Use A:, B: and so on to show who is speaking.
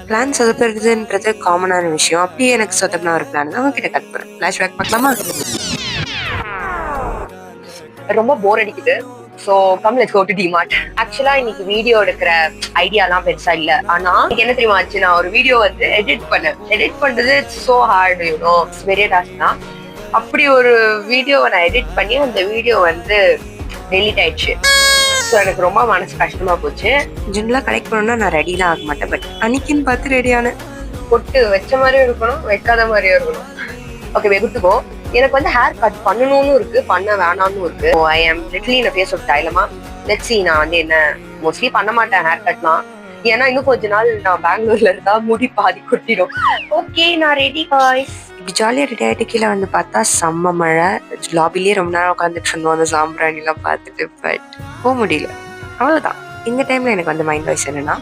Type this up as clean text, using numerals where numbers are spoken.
A: Plan சொதப்புறதுன்றது காமனான விஷயம். அப்படியே எனக்கு சொதப்பின ஒரு பிளான் தான் உங்ககிட்ட கட் பண்ணேன். ஃபிளாஷ்பேக் பார்க்கலாமா?
B: ரொம்ப போர் அடிக்குது. So come let's go to DMart. ஆக்சுவலா இன்னைக்கு வீடியோ எடுக்கிற ஐடியாலாம் பெருசா இல்ல. ஆனா என்ன தெரியுமா ஆச்சு, நான் ஒரு வீடியோ வந்து எடிட் பண்றது it's so heart, you know, it's very task தான். அப்படி ஒரு வீடியோவை நான் எடிட் பண்ணி அந்த வீடியோ வந்து டெலீட் ஆயிடுச்சு. ஸோ எனக்கு ரொம்ப மனசு கஷ்டமா போச்சு.
A: ஜென்ரலாக கலெக்ட் பண்ணணும்னா நான் ரெடிலாம் ஆக மாட்டேன். பட் அன்னைக்குன்னு பார்த்து ரெடியான
B: பொட்டு வச்ச மாதிரியும் இருக்கணும், வைக்காத மாதிரியும் இருக்கணும். ஓகே, வெகுத்துக்கோ. எனக்கு வந்து ஹேர் கட் பண்ணணும்னு இருக்கு, பண்ண வேணாம்னு இருக்கு. I am little in face of dilemma. Let's see. நான் வந்து என்ன மோஸ்ட்லி பண்ண மாட்டேன் ஹேர் கட்லாம். ஏன்னா இன்னும் கொஞ்ச நாள் நான் பெங்களூர்ல இருந்தா முடி பாதி கொட்டிடும். ஓகே, நான் ரெடி காய்ஸ்.
A: இப்படி ஜாலியாக ரெடி ஆகிட்டு கீழே வந்து பார்த்தா செம்ம மழை. லாபிலேயே ரொம்ப நேரம் உட்காந்துட்டு இருந்தோம் அந்த சாம்பிராணிலாம் பார்த்துட்டு. பட் போக முடியல, அவ்வளோதான். இந்த டைமில் எனக்கு வந்து மைண்ட் வாய்ஸ் என்னன்னா,